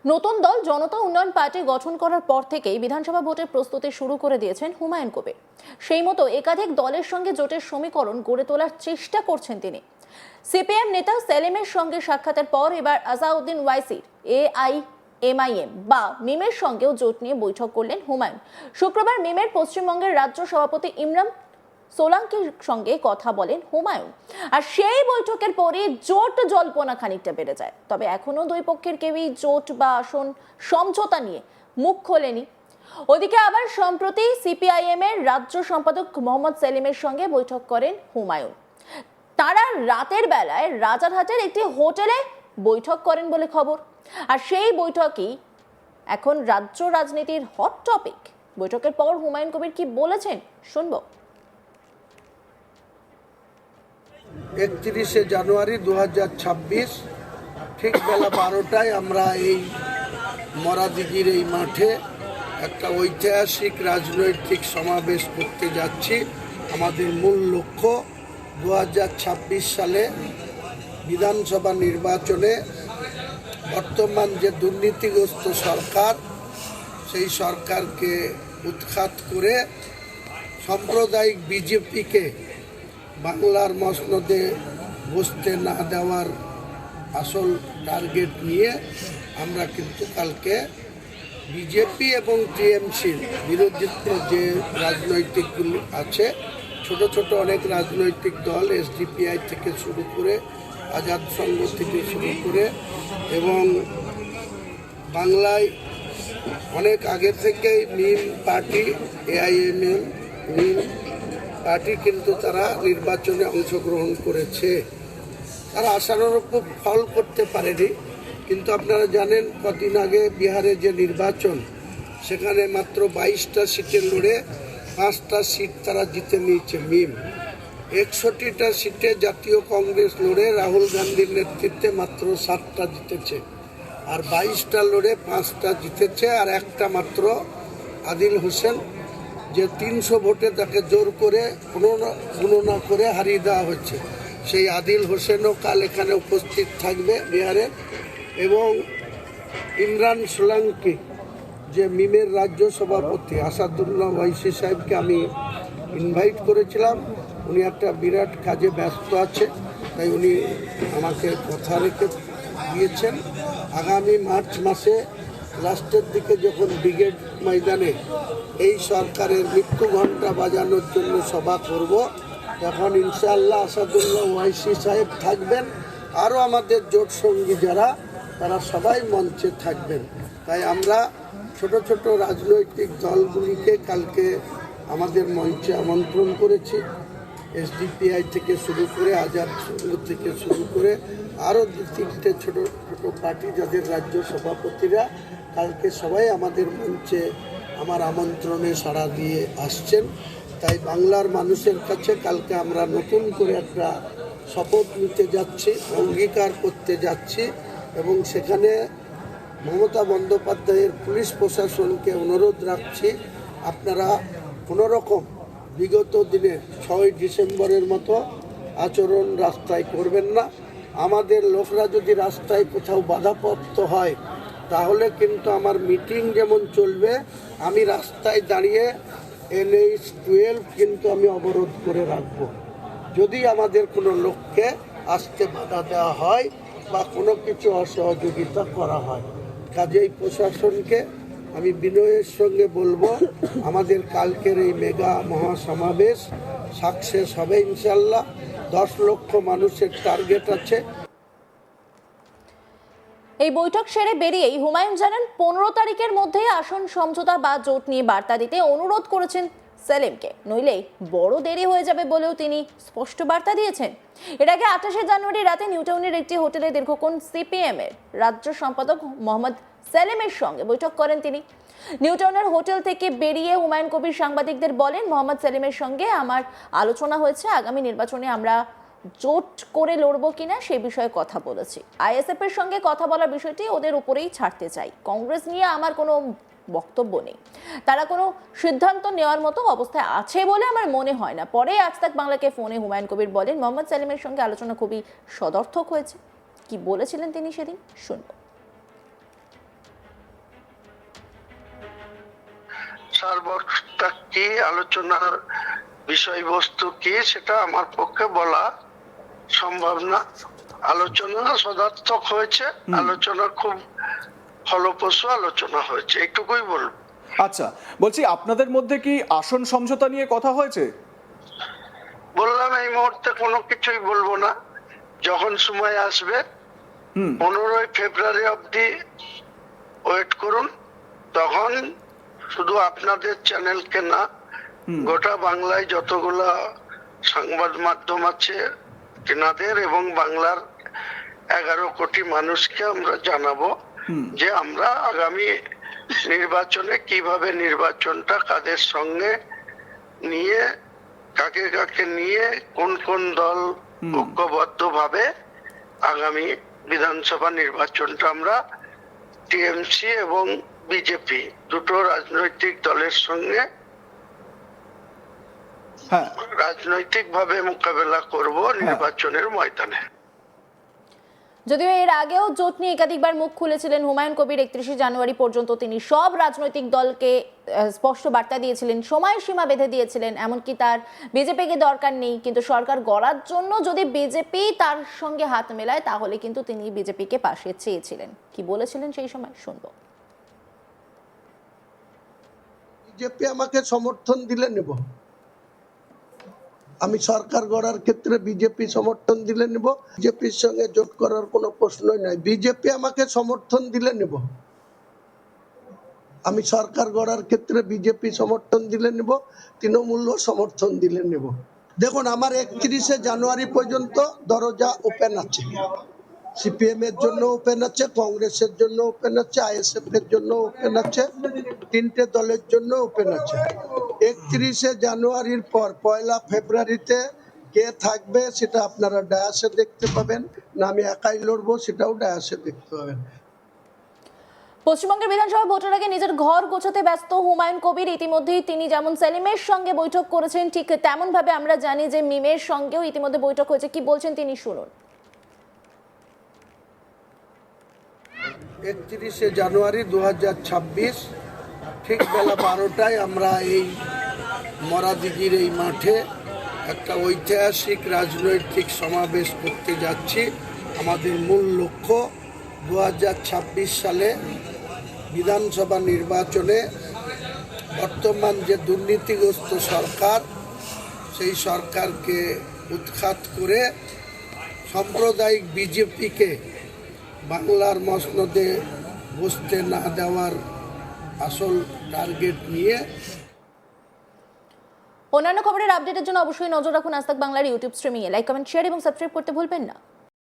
নতুন দল জনতা উন্নয়ন পার্টি গঠন করার পর থেকেই বিধানসভা ভোটের প্রস্তুতি শুরু করে দিয়েছেন হুমায়ুন কবির। সেই মতো একাধিক দলের সঙ্গে জোটের সমীকরণ গড়ে তোলার চেষ্টা করছেন তিনি। সিপিএম নেতা সেলিমের সঙ্গে সাক্ষাতের পর এবার আসাউদ্দিন ওয়াইসির এআইএমআইএম বা মিমের সঙ্গেও জোট নিয়ে বৈঠক করলেন হুমায়ুন। শুক্রবার মিমের পশ্চিমবঙ্গের রাজ্য সভাপতি ইমরান সোলাঙ্কির সঙ্গে কথা বলেন হুমায়ুন, আর সেই বৈঠকের পরে জোট জল্পনা খানিকটা বেড়ে যায়। তবে এখনো দুই পক্ষের কেউই জোট বা আসন সমঝোতা নিয়ে মুখ খোলেনি। ওদিকে আবার সম্প্রতি সিপিআইএম এর রাজ্য সম্পাদক মোহাম্মদ সেলিমের সঙ্গে বৈঠক করেন হুমায়ুন। তারা রাতের বেলায় রাজারহাটের একটি হোটেলে বৈঠক করেন বলে খবর, আর সেই বৈঠকই এখন রাজ্য রাজনীতির হট টপিক। বৈঠকের পর হুমায়ুন কবির কি বলেছেন শুনবো। 31শে জানুয়ারি 2026 ঠিক বেলা 12টায় আমরা এই মরাদিঘির এই মাঠে একটা ঐতিহাসিক রাজনৈতিক সমাবেশ করতে যাচ্ছি। আমাদের মূল লক্ষ্য 2026 সালে বিধানসভা নির্বাচনে বর্তমান যে দুর্নীতিগ্রস্ত সরকার, সেই সরকারকে উৎখাত করে সাম্প্রদায়িক বিজেপিকে বাংলার মসনদে বসতে না দেওয়ার আসল টার্গেট নিয়ে আমরা কিন্তু কালকে বিজেপি এবং টিএমসির বিরোধিত যে রাজনৈতিকগুলি আছে, ছোট ছোট অনেক রাজনৈতিক দল, এসডিপিআই থেকে শুরু করে আজাদ সংঘ থেকে শুরু করে এবং বাংলায় অনেক আগে থেকেই মিম পার্টি, এআইএমএম মিম পার্টি কিন্তু তারা নির্বাচনে অংশগ্রহণ করেছে। তারা আশানুরূপ ফল করতে পারেনি, কিন্তু আপনারা জানেন কদিন আগে বিহারে যে নির্বাচন, সেখানে মাত্র 22টা সিটে লড়ে 5টা সিট তারা জিতে নিয়েছে মিম। 61টা সিটে জাতীয় কংগ্রেস লড়ে রাহুল গান্ধীর নেতৃত্বে মাত্র 7টা জিতেছে, আর 22টা লড়ে 5টা জিতেছে, আর একটা মাত্র আদিল হোসেন, যে 300 ভোটে তাকে জোর করে গণনা করে হারিয়ে দেওয়া হচ্ছে। সেই আদিল হোসেনও কাল এখানে উপস্থিত থাকবে বিহারে। এবং ইমরান সোলাঙ্কি, যে মিমের রাজ্য সভাপতি, আসাদুল্লাহ ওয়াইসি সাহেবকে আমি ইনভাইট করেছিলাম। উনি একটা বিরাট কাজে ব্যস্ত আছে, তাই উনি আমাকে কথা রেখে দিয়েছেন। আগামী মার্চ মাসে লাস্টের দিকে যখন ব্রিগেড ময়দানে এই সরকারের মৃত্যু ঘণ্টা বাজানোর জন্য সভা করব, তখন ইনশাআল্লাহ আসাদুল্লাহ ওয়াইসি সাহেব থাকবেন, আরও আমাদের জোট সঙ্গী যারা, তারা সবাই মঞ্চে থাকবেন। তাই আমরা ছোট ছোট রাজনৈতিক দলগুলিকে কালকে আমাদের মঞ্চে আমন্ত্রণ করেছি। এসডিপিআই থেকে শুরু করে আজাদ সংঘ থেকে শুরু করে আরও 2-3টে ছোট ছোট পার্টি, যাদের রাজ্য সভাপতিরা কালকে সবাই আমাদের মঞ্চে আমার আমন্ত্রণে সাড়া দিয়ে আসছেন। তাই বাংলার মানুষের কাছে কালকে আমরা নতুন করে একটা শপথ নিতে যাচ্ছি, অঙ্গীকার করতে যাচ্ছি, এবং সেখানে মমতা বন্দ্যোপাধ্যায়ের পুলিশ প্রশাসনকে অনুরোধ রাখছি, আপনারা কোনোরকম বিগত দিনে 6 ডিসেম্বরের মতো আচরণ রাস্তায় করবেন না। আমাদের লোকরা যদি রাস্তায় কোথাও বাধাপ্রাপ্ত হয়, তাহলে কিন্তু আমার মিটিং যেমন চলবে, আমি রাস্তায় দাঁড়িয়ে NH 12 কিন্তু আমি অবরোধ করে রাখব, যদি আমাদের কোনো লোককে আসতে বাধা দেওয়া হয় বা কোনো কিছু অসহযোগিতা করা হয়। কাজেই প্রশাসনকে আমি বিনয়ের সঙ্গে বলবো, আমাদের কালকের এই মেগা মহাসমাবেশ সাকসেস হবে ইনশাল্লাহ। 10 লক্ষ মানুষের টার্গেট আছে। এই বৈঠক সেরে বেরিয়েই হুমায়ুন জানান 15 তারিখের মধ্যে আসন সমঝোতা বা জোট নিয়ে বার্তা দিতে অনুরোধ করেছেন সেলিমকে, নইলে বড় দেরি হয়ে যাবে বলেও তিনি স্পষ্ট বার্তা দিয়েছেন। এর আগে 28শে জানুয়ারি রাতে নিউটাউনের একটি হোটেলে দীর্ঘক্ষণ সিপিএম এর রাজ্য সম্পাদক মোহাম্মদ সেলিমের সঙ্গে বৈঠক করেন তিনি। নিউটাউনের হোটেল থেকে বেরিয়ে হুমায়ুন কবির সাংবাদিকদের বলেন, মোহাম্মদ সেলিমের সঙ্গে আমার আলোচনা হয়েছে, আগামী নির্বাচনে আমরা জোট করে লড়বো কিনা সে বিষয়ে কথা বলেছি। আইএসএফ এর সঙ্গে কথা বলার বিষয়টি ওদের উপরেই ছাড়তে চাই। কংগ্রেস নিয়ে আমার কোনো বক্তব্য নেই, তারা কোনো সিদ্ধান্ত নেওয়ার মতো অবস্থায় আছে বলে আমার মনে হয় না। পরে আজ তাক বাংলাকে ফোনে হুমায়ুন কবির বলেন, মোহাম্মদ সেলিমের সঙ্গে আলোচনা খুবই সদর্থক হয়েছে। কি বলেছিলেন তিনি সেদিন শুনবো। সারবস্তা কি, আলোচনার বিষয়বস্তু কি, সেটা আমার পক্ষে বলা সম্ভব না। আলোচনা সদার্থক হয়েছে, আলোচনা খুব ফলপ্রসূ আলোচনা হয়েছে, এইটুকুই বলবো। আচ্ছা, বলছি আপনাদের মধ্যে কি আসন সমঝোতা নিয়ে কথা হয়েছে? বললাম এই মুহূর্তে কোনো কিছুই বলবো না, যখন সময় আসবে 15 ফেব্রুয়ারি অবধি ওয়েট করুন। তখন শুধু আপনাদের চ্যানেলকে না, গোটা বাংলায় যতগুলা সংবাদ মাধ্যম আছে তেনাদের এবং বাংলার 11 কোটি মানুষকে আমরা জানাবো যে আমরা আগামী নির্বাচনে কিভাবে নির্বাচনটা কাদের সঙ্গে নিয়ে, কাকে কাকে নিয়ে, কোন কোন দল ঐক্যবদ্ধ ভাবে আগামী বিধানসভা নির্বাচনটা আমরা টিএমসি এবং বিজেপি দুটো রাজনৈতিক দলের সঙ্গে রাজনৈতিকভাবে মোকাবেলা করব নির্বাচনের ময়দানে। যদিও এর আগেও জোট নিয়ে একাধিকবার মুখ খুলেছিলেন হুমায়ুন কবির, 31 জানুয়ারি পর্যন্ত তিনি সব রাজনৈতিক দলকে স্পষ্ট বার্তা দিয়েছিলেন, সময়সীমা বেঁধে দিয়েছিলেন, এমনকি তার বিজেপিকে দরকার নেই, কিন্তু সরকার গড়ার জন্য যদি বিজেপি তার সঙ্গে হাত মেলায় তাহলে কিন্তু তিনি বিজেপিকে পাশে চেয়েছিলেন। কি বলেছিলেন সেই সময় শুনবো। বিজেপি আমাকে সমর্থন দিলে নেব, আমি সরকার গড়ার ক্ষেত্রে বিজেপি সমর্থন দিলে নেব, বিজেপির সঙ্গে জোট করার কোনো প্রশ্নই নাই। বিজেপি আমাকে সমর্থন দিলে নেব, আমি সরকার গড়ার ক্ষেত্রে বিজেপি সমর্থন দিলে নেব, তৃণমূল সমর্থন দিলে নেব। দেখুন, আমার 31 জানুয়ারি পর্যন্ত দরজা ওপেন আছে, সিপিএম এর জন্য ওপেন আছে, কংগ্রেসের জন্য ওপেন আছে, আইএসএফ এর জন্য ওপেন আছে, 3টে দলের জন্য ওপেন আছে। 31 জানুয়ারির পর 1 ফেব্রুয়ারিতে কে থাকবে সেটা আপনারা ডায়াসে দেখতে পাবেন, না আমি একাই লড়বো সেটাও ডায়াসে দেখতে পাবেন। পশ্চিমবঙ্গের বিধানসভা ভোটের আগে নিজের ঘর গোছাতে ব্যস্ত হুমায়ুন কবির। ইতিমধ্যেই তিনি যেমন সেলিমের সঙ্গে বৈঠক করেছেন, ঠিক তেমন ভাবে আমরা জানি যে মিমের সঙ্গেও ইতিমধ্যে বৈঠক হয়েছে। কি বলছেন তিনি শুনুন। 31 জানুয়ারি 2026 ঠিক বেলা 12টায় আমরা এই মরাদিঘির এই মাঠে একটা ঐতিহাসিক রাজনৈতিক সমাবেশ করতে যাচ্ছি। আমাদের মূল লক্ষ্য 2026 সালে বিধানসভা নির্বাচনে বর্তমান যে দুর্নীতিগ্রস্ত সরকার, সেই সরকারকে উৎখাত করে সাম্প্রদায়িক বিজেপিকে বাংলার মসনদে বসতে না দেওয়ার আসল টার্গেট নিয়ে। অন্যান্য খবরের আপডেটের জন্য অবশ্যই নজর রাখুন আজ তাক বাংলার ইউটিউব স্ট্রিমিংয়ে। লাইক, কমেন্ট, শেয়ার এবং সাবস্ক্রাইব করতে ভুলবেন না।